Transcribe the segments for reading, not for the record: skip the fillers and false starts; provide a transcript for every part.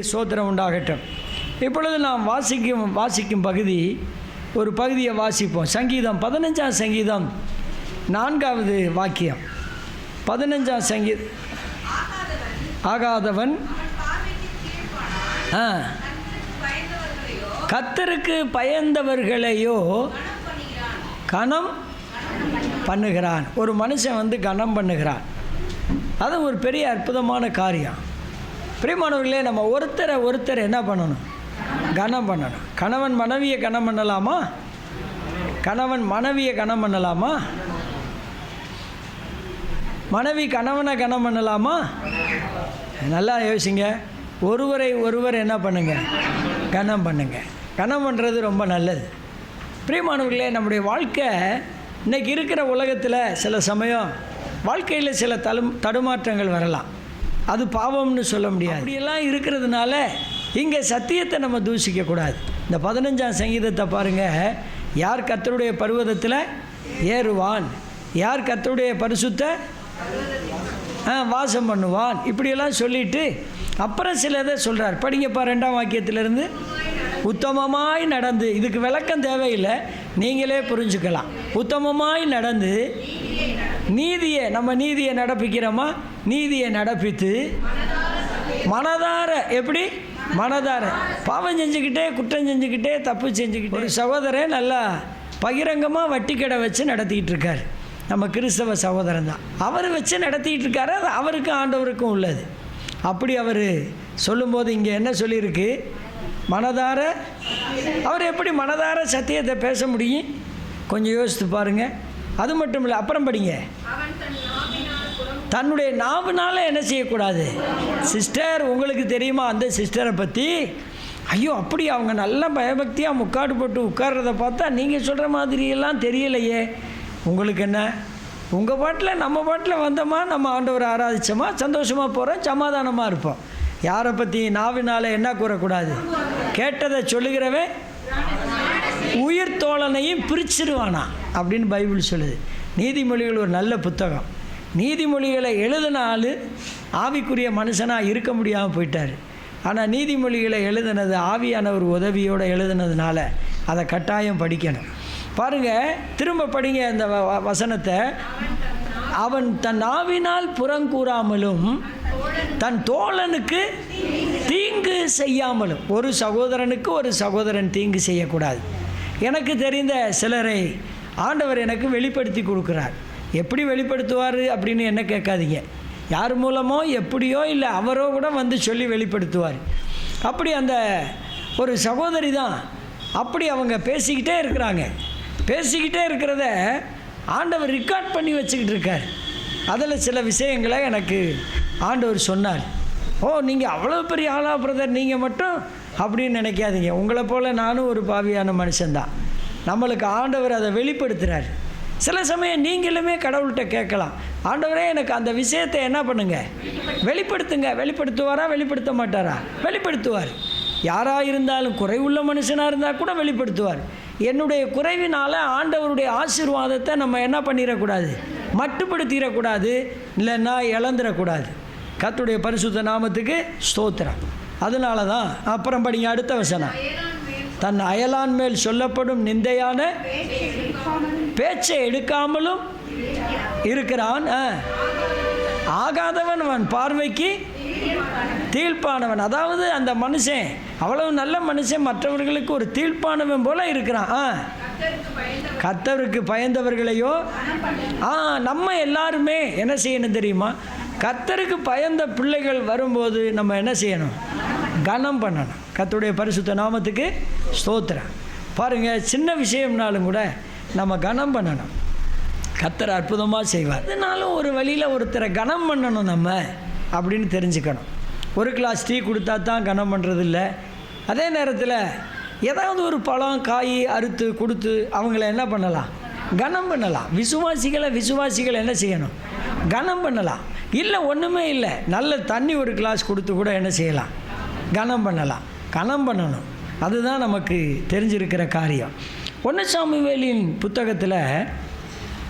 ஸ்தோத்திரம் உண்டாகட்டும். இப்பொழுது நாம் வாசிக்கும் பகுதி ஒரு பகுதியை வாசிப்போம். சங்கீதம் 15ஆம் சங்கீதம் 4வது வாக்கியம். 15ஆம் சங்கீதம். ஆகாதவன் கர்த்தருக்கு பயந்தவர்களையோ கனம் பண்ணுகிறான். ஒரு மனுஷன் கனம் பண்ணுகிறான். அது ஒரு பெரிய அற்புதமான காரியம். பிரியமானவர்களே, நம்ம ஒருத்தரை என்ன பண்ணணும்? கனம் பண்ணணும். கணவன் மனைவியை கனம் பண்ணலாமா? கணவன் மனைவியை கனம் பண்ணலாமா? மனைவி கணவனை கனம் பண்ணலாமா? நல்லா யோசிங்க. ஒருவர் என்ன பண்ணுங்க? கனம் பண்ணுங்க. கனம் பண்ணுறது ரொம்ப நல்லது. பிரியமானவர்களே, நம்முடைய வாழ்க்கை இன்றைக்கி இருக்கிற உலகத்தில் சில சமயம் வாழ்க்கையில் சில தடுமாற்றங்கள் வரலாம். அது பாவம்னு சொல்ல முடியாது. அப்படியெல்லாம் இருக்கிறதுனால இங்கே சத்தியத்தை நம்ம தூஷிக்கக்கூடாது. இந்த 15ஆம் சங்கீதத்தை பாருங்கள். யார் கர்த்தருடைய பர்வதத்தில் ஏறுவான், யார் கர்த்தருடைய பரிசுத்த வாசம் பண்ணுவான், இப்படியெல்லாம் சொல்லிவிட்டு அப்புறம் சிலதை சொல்கிறார். படிங்கப்பா 2ஆம் வாக்கியத்திலிருந்து. உத்தமமாய் நடந்து, இதுக்கு விளக்கம் தேவையில்லை, நீங்களே புரிஞ்சுக்கலாம். உத்தமமாய் நடந்து நீதியை, நம்ம நீதியை நடப்பிக்கிறோமா? நீதியை நடப்பித்து மனதார, எப்படி மனதார பாவம் செஞ்சுக்கிட்டே, குற்றம் செஞ்சுக்கிட்டே, தப்பு செஞ்சுக்கிட்டே. ஒரு சகோதரன் நல்லா பகிரங்கமாக வட்டி கடை வச்சு நடத்திக்கிட்டு இருக்கார். நம்ம கிறிஸ்தவ சகோதரன் தான். அவர் வச்சு நடத்திக்கிட்டு இருக்காரு. அது அவருக்கும் ஆண்டவருக்கும் உள்ளது. அப்படி அவர் சொல்லும்போது இங்கே என்ன சொல்லியிருக்கு? மனதார. அவர் எப்படி மனதார சத்தியத்தை பேச முடியும்? கொஞ்சம் யோசித்து பாருங்கள். அது மட்டும் இல்லை, அப்புறம் படிங்க. தன்னுடைய நாவினால் என்ன செய்யக்கூடாது? சிஸ்டர், உங்களுக்கு தெரியுமா அந்த சிஸ்டரை பற்றி? ஐயோ, அப்படி அவங்க நல்ல பயபக்தியாக முக்காடு போட்டு உட்கார்றத பார்த்தா நீங்கள் சொல்கிற மாதிரியெல்லாம் தெரியலையே. உங்களுக்கு என்ன? உங்கள் பாட்டில் நம்ம பாட்டில் வந்தோமா, நம்ம ஆண்டவரை ஆராதிச்சோமா, சந்தோஷமாக போகிறோம், சமாதானமாக இருப்போம். யாரை பற்றி நாவினால் என்ன கூறக்கூடாது? கேட்டதை சொல்லுகிறவன் உயிர் தோழனையும் பிரிச்சிருவானா அப்படின்னு பைபிள் சொல்லுது. நீதிமொழிகள் ஒரு நல்ல புத்தகம். நீதிமொழிகளை எழுதின ஆள் ஆவிக்குரிய மனுஷனாக இருக்க முடியாமல் போயிட்டார். ஆனால் நீதிமொழிகளை எழுதினது ஆவியானவர் உதவியோடு எழுதினதுனால அதை கட்டாயம் படிக்கணும். பாருங்கள், திரும்ப படிங்க அந்த வசனத்தை. அவன் தன் நாவினால் புறங்கூறாமலும் தன் தோழனுக்கு தீங்கு செய்யாமலும். ஒரு சகோதரனுக்கு ஒரு சகோதரன் தீங்கு செய்யக்கூடாது. எனக்கு தெரிந்த சிலரை ஆண்டவர் எனக்கு வெளிப்படுத்தி கொடுக்குறார். எப்படி வெளிப்படுத்துவார் அப்படின்னு என்ன கேட்காதீங்க. யார் மூலமோ எப்படியோ இல்லை அவரோ கூட சொல்லி வெளிப்படுத்துவார். அப்படி அந்த ஒரு சகோதரி தான். அப்படி அவங்க பேசிக்கிட்டே இருக்கிறாங்க. பேசிக்கிட்டே இருக்கிறத ஆண்டவர் ரெக்கார்ட் பண்ணி வச்சுக்கிட்டு இருக்கார். அதில் சில விஷயங்களை எனக்கு ஆண்டவர் சொன்னார். ஓ, நீங்கள் அவ்வளோ பெரிய ஆளா பிரதர், நீங்கள் மட்டும் அப்படின்னு நினைக்காதீங்க. உங்களை போல் நானும் ஒரு பாவியான மனுஷன்தான். நம்மளுக்கு ஆண்டவர் அதை வெளிப்படுத்துகிறார். சில சமயம் நீங்களுமே கடவுள்கிட்ட கேட்கலாம், ஆண்டவரே எனக்கு அந்த விஷயத்தை என்ன பண்ணுங்க, வெளிப்படுத்துங்க. வெளிப்படுத்துவாரா? வெளிப்படுத்த மாட்டாரா? வெளிப்படுத்துவார். யாராக இருந்தாலும், குறைவுள்ள மனுஷனாக இருந்தால் கூட வெளிப்படுத்துவார். என்னுடைய குறைவினால் ஆண்டவருடைய ஆசீர்வாதத்தை நம்ம என்ன பண்ணிடக்கூடாது? மட்டுப்படுத்திடக்கூடாது, இல்லைன்னா இழந்துடக்கூடாது. கர்த்தருடைய பரிசுத்த நாமத்துக்கு ஸ்தோத்திரம். அதனால தான் அப்புறம் படிங்க அடுத்த வசனம். தன் அயலான் மேல் சொல்லப்படும் நிந்தையான பேச்சை எடுக்காமலும் இருக்கிறான். ஆகாதவன் அவன் பார்வைக்கு தீர்ப்பானவன். அதாவது அந்த மனுஷன் அவ்வளவு நல்ல மனுஷன், மற்றவர்களுக்கு ஒரு தீர்ப்பானவன் போல இருக்கிறான். கர்த்தருக்கு பயந்தவர்களையோ நம்ம எல்லாருமே என்ன செய்யணும் தெரியுமா? கர்த்தருக்கு பயந்த பிள்ளைகள் வரும்போது நம்ம என்ன செய்யணும்? கனம் பண்ணணும். கர்த்தருடைய பரிசுத்த நாமத்துக்கு ஸ்தோத்திரம். பாருங்கள், சின்ன விஷயம்னாலும் கூட நம்ம கனம் பண்ணணும். கர்த்தர் அற்புதமாக செய்வார். அதனாலும் ஒரு வழியில் ஒருத்தரை கனம் பண்ணணும் நம்ம அப்படின்னு தெரிஞ்சுக்கணும். ஒரு கிளாஸ் டீ கொடுத்தா தான் கனம் பண்ணுறது இல்லை. அதே நேரத்தில் ஏதாவது ஒரு பழம் காய் அறுத்து கொடுத்து அவங்கள என்ன பண்ணலாம்? கனம் பண்ணலாம். விசுவாசிகளை என்ன செய்யணும்? கனம் பண்ணலாம். இல்லை ஒன்றுமே இல்லை, நல்ல தண்ணி ஒரு கிளாஸ் கொடுத்து கூட என்ன செய்யலாம்? கனம் பண்ணலாம். கனம் பண்ணணும். அதுதான் நமக்கு தெரிஞ்சிருக்கிற காரியம். 1 சாமுவேலின் புத்தகத்தில்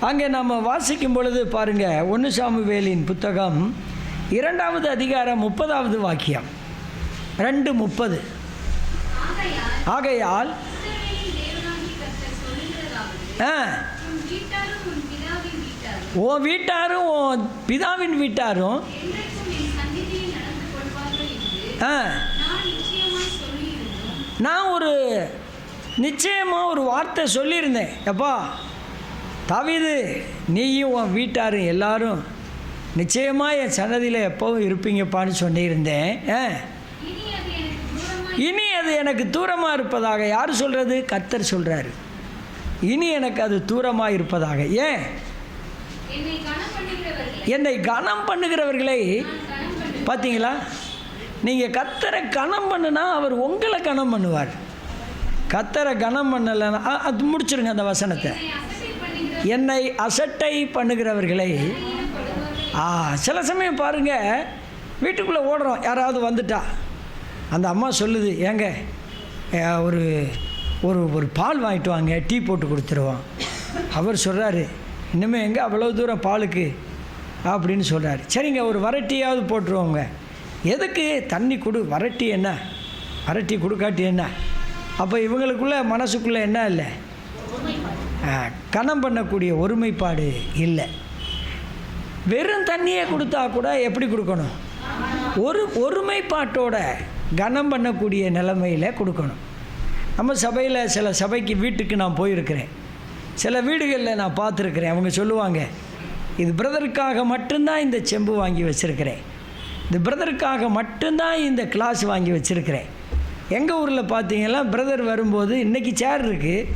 அங்கே நம்ம வாசிக்கும் பொழுது பாருங்கள், 1 சாமுவேலின் புத்தகம் 2வது அதிகாரம் 30வது வாக்கியம். 2:30. ஆகையால் உன் வீட்டாரும் உன் பிதாவின் வீட்டாரும் நான் ஒரு நிச்சயமாக ஒரு வார்த்தை சொல்லியிருந்தேன். எப்பா தாவீது, நீயும் உன் வீட்டாரும் எல்லாரும் நிச்சயமாக என் சன்னதியில் எப்போவும் இருப்பீங்கப்பான்னு சொல்லியிருந்தேன். இனி அது எனக்கு தூரமாக இருப்பதாக. யார் சொல்கிறது? கர்த்தர் சொல்கிறாரு. இனி எனக்கு அது தூரமாக இருப்பதாக. ஏன்? என்னை கனம் பண்ணுகிறவர்களை பார்த்தீங்களா? நீங்கள் கர்த்தரை கனம் பண்ணுனா அவர் உங்களை கனம் பண்ணுவார். கர்த்தரை கனம் பண்ணலைன்னா அது முடிச்சிருங்க அந்த வசனத்தை. என்னை அசட்டை பண்ணுகிறவர்களை. சில சமயம் பாருங்கள், வீட்டுக்குள்ளே ஓடுறோம், யாராவது வந்துட்டா அந்த அம்மா சொல்லுது, ஏங்க ஒரு ஒரு ஒரு பால் வாங்கிட்டு வாங்க, டீ போட்டு கொடுத்துருவோம். அவர் சொல்கிறாரு, இன்னுமே எங்கே அவ்வளோ தூரம் பாலுக்கு அப்படின்னு சொல்கிறாரு. சரிங்க, ஒரு வரட்டியாவது போட்டுருவோங்க. எதுக்கு? தண்ணி கொடு, வரட்டி என்ன, வரட்டி கொடுக்காட்டி என்ன? அப்போ இவங்களுக்குள்ள மனசுக்குள்ளே என்ன இல்லை? கனம் பண்ணக்கூடிய ஒருமைப்பாடு இல்லை. வெறும் தண்ணியை கொடுத்தா கூட எப்படி கொடுக்கணும்? ஒருமைப்பாட்டோட கனம் பண்ணக்கூடிய நிலைமையில் கொடுக்கணும். நம்ம சபையில் சில சபைக்கு வீட்டுக்கு நான் போயிருக்கிறேன். சில வீடுகளில் நான் பார்த்துருக்குறேன். அவங்க சொல்லுவாங்க, இது பிரதருக்காக மட்டும்தான் இந்த செம்பு வாங்கி வச்சுருக்கிறேன், இந்த பிரதருக்காக மட்டும்தான் இந்த கிளாஸ் வாங்கி வச்சுருக்கிறேன். எங்கள் ஊரில் பார்த்தீங்கன்னா பிரதர் வரும்போது இன்றைக்கி சேர் இருக்குது,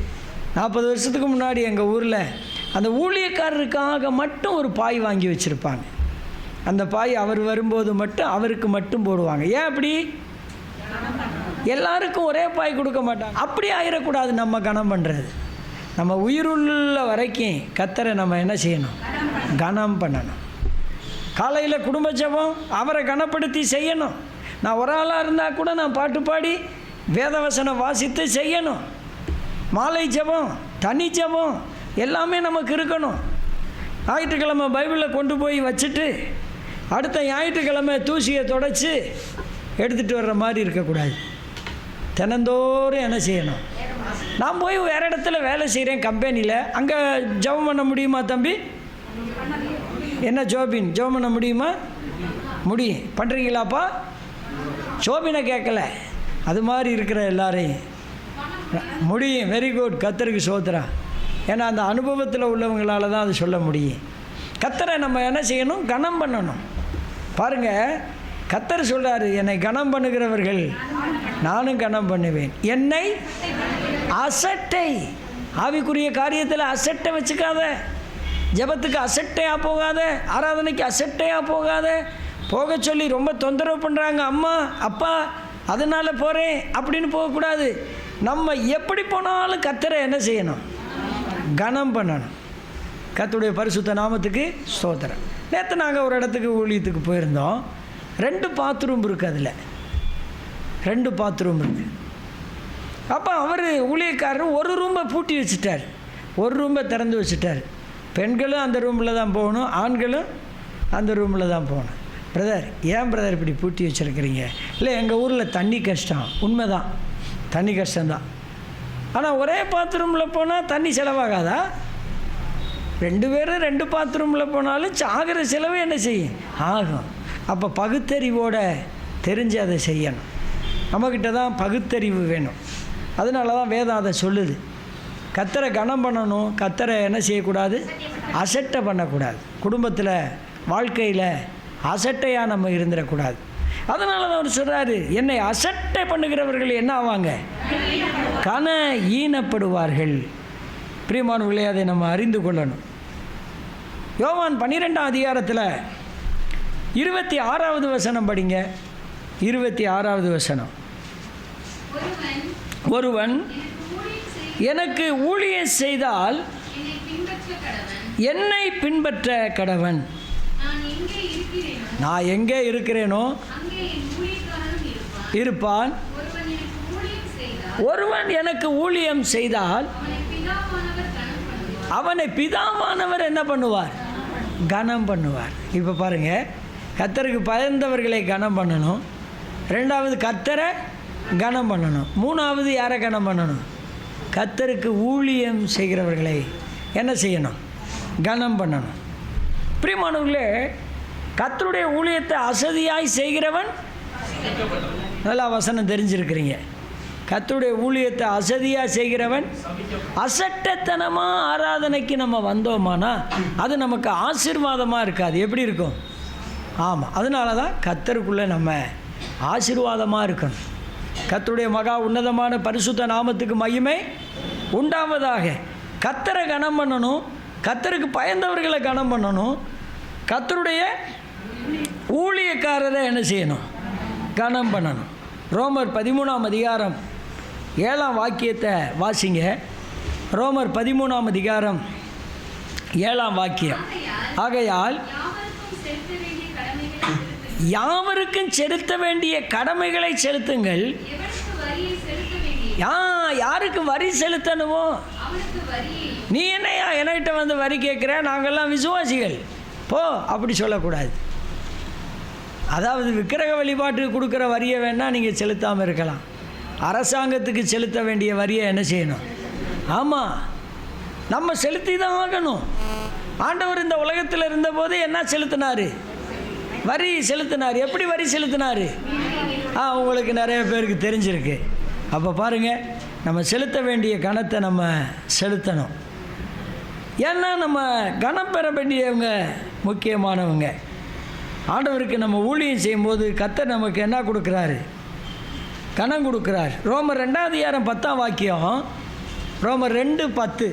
40 வருஷத்துக்கு முன்னாடி எங்கள் ஊரில் அந்த ஊழியக்காரருக்காக மட்டும் ஒரு பாய் வாங்கி வச்சுருப்பாங்க. அந்த பாய் அவர் வரும்போது மட்டும் அவருக்கு மட்டும் போடுவாங்க. ஏன் அப்படி? எல்லாருக்கும் ஒரே பாய் கொடுக்க மாட்டாங்க. அப்படி ஆயிடக்கூடாது. நம்ம கனம் பண்ணுறது, நம்ம உயிருள்ள வரைக்கும் கர்த்தரை நம்ம என்ன செய்யணும்? கனம் பண்ணணும். காலையில் குடும்ப ஜெபம் அவரை கனப்படுத்தி செய்யணும். நான் ஒரு ஆளாக இருந்தால் கூட நான் பாட்டு பாடி வேதவசனம் வாசித்து செய்யணும். மாலை ஜெபம், தனி ஜெபம் எல்லாமே நமக்கு இருக்கணும். ஞாயிற்றுக்கிழமை பைபிளை கொண்டு போய் வச்சுட்டு அடுத்த ஞாயிற்றுக்கிழமை தூசியை தொடச்சி எடுத்துகிட்டு வர்ற மாதிரி இருக்கக்கூடாது. தினந்தோறும் என்ன செய்யணும்? நான் போய் வேறு இடத்துல வேலை செய்கிறேன் கம்பெனியில், அங்கே ஜெபம் பண்ண முடியுமா தம்பி? என்ன ஜோபின், ஜெபம் பண்ண முடியுமா? முடியும். பண்ணுறீங்களாப்பா? ஜோபினை கேட்கல, அது மாதிரி இருக்கிற எல்லாரையும் முடியும். வெரி குட், கர்த்தருக்கு சோத்திரம். ஏன்னா அந்த அனுபவத்தில் உள்ளவங்களால தான் அது சொல்ல முடியும். கர்த்தரை நம்ம என்ன செய்யணும்? கனம் பண்ணணும். பாருங்கள், கர்த்தர் சொல்கிறாரு, என்னை கனம் பண்ணுகிறவர்கள் நானும் கனம் பண்ணுவேன். என்னை அசட்டை, ஆவிக்குரிய காரியத்தில் அசட்டை வச்சுக்காத, ஜெபத்துக்கு அசட்டையாக போகாத, ஆராதனைக்கு அசட்டையாக போகாத. போக சொல்லி ரொம்ப தொந்தரவு பண்ணுறாங்க அம்மா அப்பா, அதனால் போகிறேன் அப்படின்னு போகக்கூடாது. நம்ம எப்படி போனாலும் கர்த்தரை என்ன செய்யணும்? கனம் பண்ணணும். கர்த்தருடைய பரிசுத்த நாமத்துக்கு ஸ்தோத்திரம். நேற்று நாங்கள் ஒரு இடத்துக்கு ஊழியத்துக்கு போயிருந்தோம். 2 பாத்ரூம் இருக்குது. அதில் 2 பாத்ரூம் இருக்குது. அப்போ அவர் ஊழியக்காரர் ஒரு ரூமை பூட்டி வச்சுட்டார், ஒரு ரூமை திறந்து வச்சுட்டார். பெண்களும் அந்த ரூமில் தான் போகணும், ஆண்களும் அந்த ரூமில் தான் போகணும். பிரதர், ஏன் பிரதர் இப்படி பூட்டி வச்சுருக்கிறீங்க? இல்லை, எங்கள் ஊரில் தண்ணி கஷ்டம். உண்மைதான், தண்ணி கஷ்டம்தான். ஆனால் ஒரே பாத்ரூமில் போனால் தண்ணி செலவாகாதா? 2 பேரும் 2 பாத்ரூமில் போனாலும் ஆகிற செலவு என்ன செய்யும்? ஆகும். அப்போ பகுத்தறிவோட தெரிஞ்சு அதை செய்யணும். நம்மக்கிட்ட தான் பகுத்தறிவு வேணும். அதனால தான் வேதம் அதை சொல்லுது. கர்த்தரை கனம் பண்ணணும். கர்த்தரை என்ன செய்யக்கூடாது? அசட்டை பண்ணக்கூடாது. குடும்பத்தில் வாழ்க்கையில் அசட்டையாக நம்ம இருந்துடக்கூடாது. அதனால தான் அவர் சொல்கிறாரு, என்னை அசட்டை பண்ணுகிறவர்கள் என்ன ஆவாங்க? கன ஈனப்படுவார்கள். பிரியமானவர்களே, அதை நம்ம அறிந்து கொள்ளணும். யோவான் 12ஆம் அதிகாரத்தில் 26வது வசனம் படிங்க. 26வது வசனம். ஒருவன் எனக்கு ஊழியம் செய்தால் என்னை பின்பற்ற கடவன். நான் எங்கே இருக்கிறேனோ இருப்பான். ஒருவன் எனக்கு ஊழியம் செய்தால் அவனை பிதாவானவர் என்ன பண்ணுவார்? கனம் பண்ணுவார். இப்போ பாருங்கள், கர்த்தருக்கு பயந்தவர்களை கனம் பண்ணணும், ரெண்டாவது கர்த்தரை கனம் பண்ணணும். மூணாவது யாரை கனம் பண்ணணும்? கர்த்தருக்கு ஊழியம் செய்கிறவர்களை என்ன செய்யணும்? கனம் பண்ணணும். பிரியமானவர்களே, கர்த்தருடைய ஊழியத்தை அசதியாய் செய்கிறவன், நல்லா வசனம் தெரிஞ்சிருக்கிறீங்க. கர்த்தருடைய ஊழியத்தை அசதியாக செய்கிறவன், அசட்டத்தனமாக ஆராதனைக்கு நம்ம வந்தோமானா அது நமக்கு ஆசீர்வாதமாக இருக்காது. எப்படி இருக்கும்? ஆமாம், அதனால தான் கர்த்தருக்குள்ளே நம்ம ஆசீர்வாதமாக இருக்கணும். கர்த்தருடைய மகா உன்னதமான பரிசுத்த நாமத்துக்கு மகிமை உண்டாவதாக. கர்த்தரை கனம் பண்ணணும், கர்த்தருக்கு பயந்தவர்களை கனம் பண்ணணும், கர்த்தருடைய ஊழியக்காரரை என்ன செய்யணும்? கனம் பண்ணணும். ரோமர் 13ஆம் அதிகாரம் 7ஆம் வாக்கியத்தை வாசிங்க. ரோமர் 13ஆம் அதிகாரம் 7ஆம் வாக்கியம். ஆகையால் யாவருக்கும் செலுத்த வேண்டிய கடமைகளை செலுத்துங்கள். யாருக்கு வரி செலுத்தணுமோ? நீ என்னையா என்கிட்ட வந்து வரி கேட்குற? நாங்கள்லாம் விசுவாசிகள் போ, அப்படி சொல்லக்கூடாது. அதாவது விக்கிரக வழிபாட்டுக்கு கொடுக்குற வரியை வேணால் நீங்கள் செலுத்தாமல் இருக்கலாம். அரசாங்கத்துக்கு செலுத்த வேண்டிய வரியை என்ன செய்யணும்? ஆமாம், நம்ம செலுத்தி தான் ஆகணும். ஆண்டவர் இந்த உலகத்தில் இருந்தபோது என்ன செலுத்தினார்? வரி செலுத்தினார். எப்படி வரி செலுத்தினார்? உங்களுக்கு நிறைய பேருக்கு தெரிஞ்சிருக்கு. அப்போ பாருங்கள், நம்ம செலுத்த வேண்டிய கணத்தை நம்ம செலுத்தணும். ஏன்னா நம்ம கனம் பெற வேண்டியவங்க முக்கியமானவங்க. ஆண்டவருக்கு நம்ம ஊழியம் செய்யும்போது கர்த்தர் நமக்கு என்ன கொடுக்குறாரு? கனம் கொடுக்குறார். ரோமர் 2ஆம் அதிகாரம் 10ஆம் வாக்கியம். ரோமர் 2:10.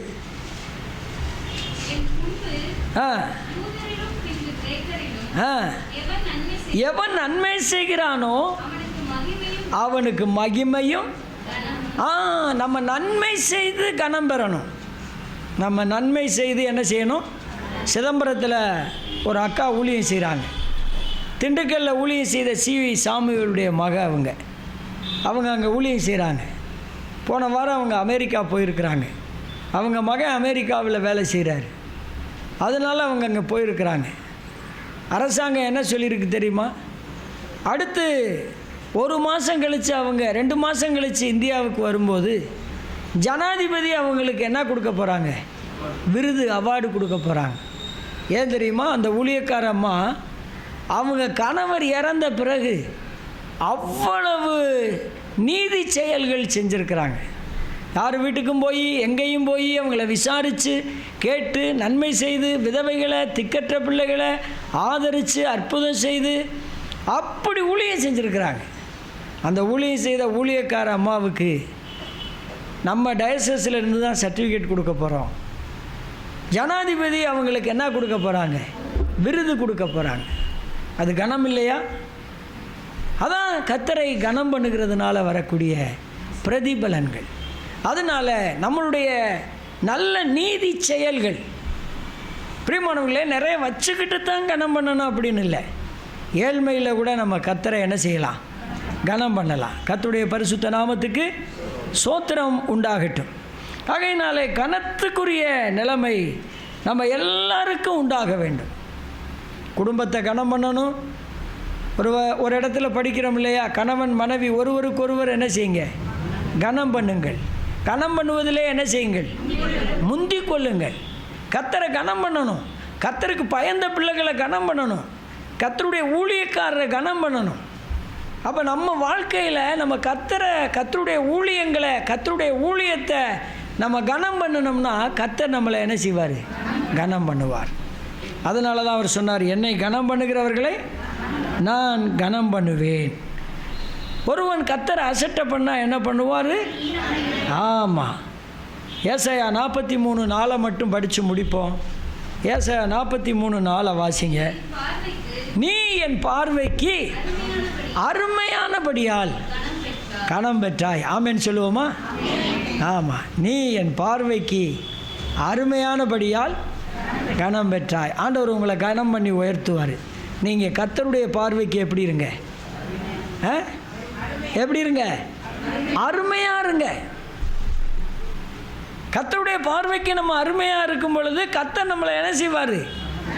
எவன் நன்மை செய்கிறானோ அவனுக்கு மகிமையும். நம்ம நன்மை செய்து கனம் பெறணும். நம்ம நன்மை செய்து என்ன செய்யணும்? சிதம்பரத்தில் ஒரு அக்கா ஊழியம் செய்கிறாங்க. திண்டுக்கல்லில் ஊழியம் செய்த சிவி சாமுவேலுடைய மக அவங்க அங்கே ஊழியம் செய்கிறாங்க. போன வாரம் அவங்க அமெரிக்கா போயிருக்கிறாங்க. அவங்க மகன் அமெரிக்காவில் வேலை செய்கிறாரு. அதனால் அவங்க அங்கே போயிருக்கிறாங்க. அரசாங்கம் என்ன சொல்லியிருக்கு தெரியுமா? அடுத்து 1 மாதம் கழித்து, அவங்க 2 மாதம் கழித்து இந்தியாவுக்கு வரும்போது ஜனாதிபதி அவங்களுக்கு என்ன கொடுக்க போகிறாங்க? விருது, அவார்டு கொடுக்க போகிறாங்க. ஏன் தெரியுமா? அந்த ஊழியக்கார அம்மா அவங்க கணவர் இறந்த பிறகு அவ்வளவு நீதி செயல்கள் செஞ்சுருக்கிறாங்க. யார் வீட்டுக்கும் போய், எங்கேயும் போய் அவங்கள விசாரித்து கேட்டு நன்மை செய்து, விதவைகளை, திக்கற்ற பிள்ளைகளை ஆதரித்து அற்புதம் செய்து அப்படி ஊழியம் செஞ்சுருக்கிறாங்க. அந்த ஊழியம் செய்த ஊழியக்கார அம்மாவுக்கு நம்ம டயசஸில் இருந்து தான் சர்டிஃபிகேட் கொடுக்க போகிறோம். ஜனாதிபதி அவங்களுக்கு என்ன கொடுக்க போகிறாங்க? விருது கொடுக்க போகிறாங்க. அது கனம் இல்லையா? அதான் கர்த்தரை கனம் பண்ணுகிறதுனால வரக்கூடிய பிரதிபலன்கள். அதனால் நம்மளுடைய நல்ல நீதி செயல்கள், பிரியமானவர்களே, நிறைய வச்சுக்கிட்டு தான் கனம் பண்ணணும் அப்படின்னு இல்லை. ஏழ்மையில் கூட நம்ம கர்த்தரை என்ன செய்யலாம்? கனம் பண்ணலாம். கர்த்தருடைய பரிசுத்த நாமத்துக்கு ஸ்தோத்திரம் உண்டாகட்டும். ஆகையினாலே கனத்துக்குரிய நிலைமை நம்ம எல்லாருக்கும் உண்டாக வேண்டும். குடும்பத்தை கனம் பண்ணணும். ஒரு இடத்துல படிக்கிறோம் இல்லையா? கணவன் மனைவி ஒருவருக்கொருவர் என்ன செய்யுங்க? கனம் பண்ணுங்கள். கனம் பண்ணுவதிலே என்ன செய்யுங்கள்? முந்தி கொள்ளுங்கள். கர்த்தரை கனம் பண்ணணும். கர்த்தருக்கு பயந்த பிள்ளைகளை கனம் பண்ணணும். கர்த்தருடைய ஊழியக்காரரை கனம் பண்ணணும். அப்போ நம்ம வாழ்க்கையில் நம்ம கர்த்தருடைய ஊழியங்களை, கர்த்தருடைய ஊழியத்தை நம்ம கனம் பண்ணணும்னா கர்த்தர் நம்மளை என்ன செய்வார்? கனம் பண்ணுவார். அதனால தான் அவர் சொன்னார், என்னை கனம் பண்ணுகிறவர்களை நான் கனம் பண்ணுவேன். ஒருவன் கர்த்தரை அசட்டை பண்ணால் என்ன பண்ணுவார்? ஆமாம், ஏசாயா 43:4 மட்டும் படித்து முடிப்போம். ஏசாயா 43:4 வாசிங்க. நீ என் பார்வைக்கு அருமையானபடியால் கனம் பெற்றாய். ஆமென் சொல்லுவோமா? ஆமாம், நீ என் பார்வைக்கு அருமையானபடியால் கனம் பெற்றாய். ஆண்டவர் உங்களை கனம் பண்ணி உயர்த்துவார். நீங்கள் கர்த்தருடைய பார்வைக்கு எப்படி இருங்க? எப்படி இருங்க? அருமையாக இருங்க. கர்த்தருடைய பார்வைக்கு நம்ம அருமையாக இருக்கும் பொழுது கர்த்தர் நம்மளை என்ன செய்வார்?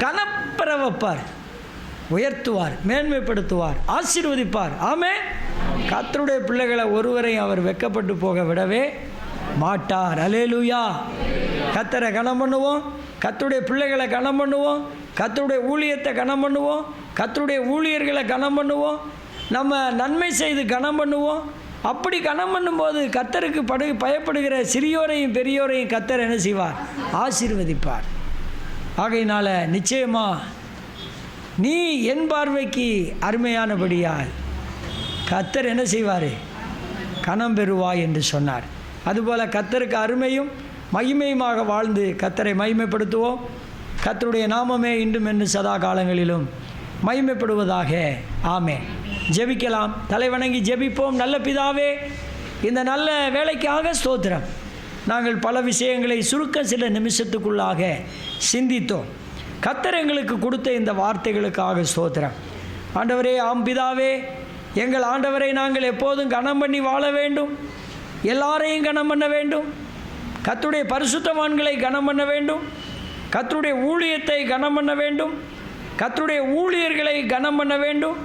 கனப்பெற வைப்பார். உயர்த்துவார், மேன்மைப்படுத்துவார், ஆசீர்வதிப்பார். ஆமென். கர்த்தருடைய பிள்ளைகளை ஒருவரையும் அவர் வெட்கப்பட்டு போக விடவே மாட்டார். அல்லேலூயா. கர்த்தரை கனம் பண்ணுவோம், கர்த்தருடைய பிள்ளைகளை கனம் பண்ணுவோம், கர்த்தருடைய ஊழியத்தை கனம் பண்ணுவோம், கர்த்தருடைய ஊழியர்களை கனம் பண்ணுவோம், நம்ம நன்மை செய்து கனம் பண்ணுவோம். அப்படி கனம் பண்ணும்போது கர்த்தருக்கு பயப்படுகிற சிறியோரையும் பெரியோரையும் கர்த்தர் என்ன செய்வார்? ஆசீர்வதிப்பார். ஆகையினால நிச்சயமாக நீ என் பார்வைக்கு அருமையானபடியால் கர்த்தர் என்ன செய்வார்? கனம் பெறுவாய் என்று சொன்னார். அதுபோல் கர்த்தருக்கு அருமையும் மகிமையுமாக வாழ்ந்து கர்த்தரை மகிமைப்படுத்துவோம். கர்த்தருடைய நாமமே இன்றும் என்று சதா காலங்களிலும் மகிமைப்படுவதாக. ஆமென். ஜெபிக்கலாம். தலைவணங்கி ஜெபிப்போம். நல்ல பிதாவே, இந்த நல்ல வேலைக்காக ஸ்தோத்திரம். நாங்கள் பல விஷயங்களை சுருக்க சில நிமிஷத்துக்குள்ளாக சிந்தித்தோம். கர்த்தர் எங்களுக்கு கொடுத்த இந்த வார்த்தைகளுக்காக ஸ்தோத்திரம். ஆண்டவரே, ஆம் பிதாவே, எங்கள் ஆண்டவரை நாங்கள் எப்போதும் கனம் பண்ணி வாழ வேண்டும். எல்லாரையும் கனம் பண்ண வேண்டும். கர்த்தருடைய பரிசுத்தவான்களை கனம் பண்ண வேண்டும். கர்த்தருடைய ஊழியத்தை கனம் பண்ண வேண்டும். கர்த்தருடைய ஊழியர்களை கனம் பண்ண வேண்டும்.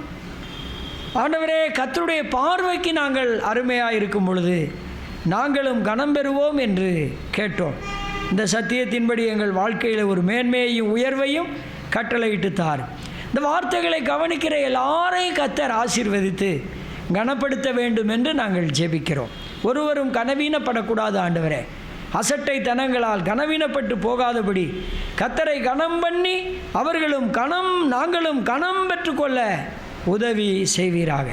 ஆண்டவரே, கர்த்தருடைய பார்வைக்கு நாங்கள் அருமையாக இருக்கும் பொழுது நாங்களும் கனம் பெறுவோம் என்று கேட்டோம். இந்த சத்தியத்தின்படி எங்கள் வாழ்க்கையில் ஒரு மேன்மையையும் உயர்வையும் கட்டளையிட்டு தார். இந்த வார்த்தைகளை கவனிக்கிற எல்லாரையும் கர்த்தர் ஆசீர்வதித்து கனப்படுத்த வேண்டும் என்று நாங்கள் ஜெபிக்கிறோம். ஒருவரும் கனவீனப்படக்கூடாது ஆண்டவரே. அசட்டை தனங்களால் கனவீனப்பட்டு போகாதபடி கர்த்தரை கனம் பண்ணி அவர்களும் நாங்களும் கனம் பெற்றுக்கொள்ள உதவி செய்வீராக.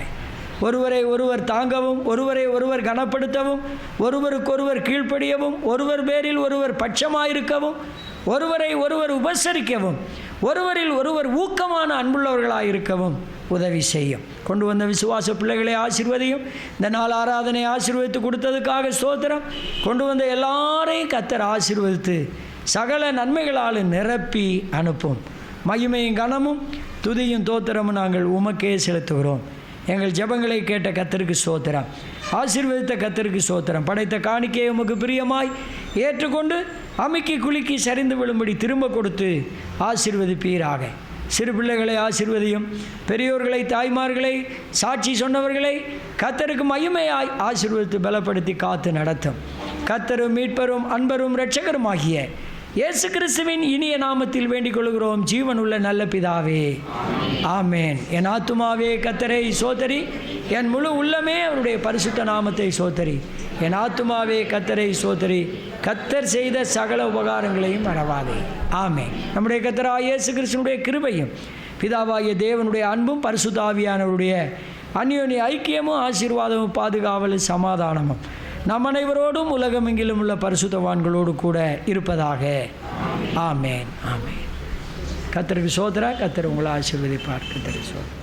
ஒருவரை ஒருவர் தாங்கவும், ஒருவரை ஒருவர் கனப்படுத்தவும், ஒருவருக்கொருவர் கீழ்ப்படியவும், ஒருவர் பேரில் ஒருவர் பட்சமாயிருக்கவும், ஒருவரை ஒருவர் உபசரிக்கவும், ஒருவரில் ஒருவர் ஊக்கமான அன்புள்ளவர்களாக இருக்கவும் உதவி செய்யும். கொண்டு வந்த விசுவாச பிள்ளைகளை ஆசீர்வதியும். இந்த நாள் ஆராதனை ஆசீர்வதித்து கொடுத்ததுக்காக ஸ்தோத்திரம். கொண்டு வந்த எல்லாரையும் கர்த்தர் ஆசீர்வதித்து சகல நன்மைகளால் நிரப்பி அனுப்பும். மகிமையும் கனமும் துதியும் தோத்திரமும் நாங்கள் உமக்கே செலுத்துகிறோம். எங்கள் ஜெபங்களை கேட்ட கர்த்தருக்கு ஸ்தோத்திரம். ஆசீர்வதித்த கர்த்தருக்கு ஸ்தோத்திரம். படைத்த காணிக்கையை உமக்கு பிரியமாய் ஏற்றுக்கொண்டு அமுக்கி குலுக்கி சரிந்து விழும்படி திரும்ப கொடுத்து ஆசீர்வதிப்பீராக. சிறு பிள்ளைகளை ஆசீர்வதியும். பெரியோர்களை, தாய்மார்களை, சாட்சி சொன்னவர்களை கர்த்தருக்கு மகிமையாய் ஆசீர்வதித்து பலப்படுத்தி காத்து நடத்தும். கர்த்தரும் மீட்பரும் அன்பரும் இரட்சகருமாகிய இயேசு கிறிஸ்துவின் இனிய நாமத்தில் வேண்டிக் கொள்கிறோம் ஜீவனுள்ள நல்ல பிதாவே. ஆமேன். என் ஆத்துமாவே கர்த்தரை சோதரி, என் முழு உள்ளமே அவருடைய பரிசுத்த நாமத்தை சோதரி. என் ஆத்துமாவே கர்த்தரை சோதரி, கர்த்தர் செய்த சகல உபகாரங்களையும் மறவாதே. ஆமேன். நம்முடைய கர்த்தராகிய இயேசு கிறிஸ்துவினுடைய கிருபையும் பிதாவாகிய தேவனுடைய அன்பும் பரிசுத்த ஆவியானவருடைய அந்யோன்ய ஐக்கியமும் ஆசீர்வாதமும் பாதுகாவலும் சமாதானமும் நம் அனைவரோடும் உலகமெங்கிலும் உள்ள பரிசுத்தவான்களோடு கூட இருப்பதாக. ஆமேன். ஆமேன். கர்த்தருக்கு ஸ்தோத்திரம். கர்த்தர் உங்களை ஆசீர்வதிப்பார். கர்த்தருக்கு ஸ்தோத்திரம்.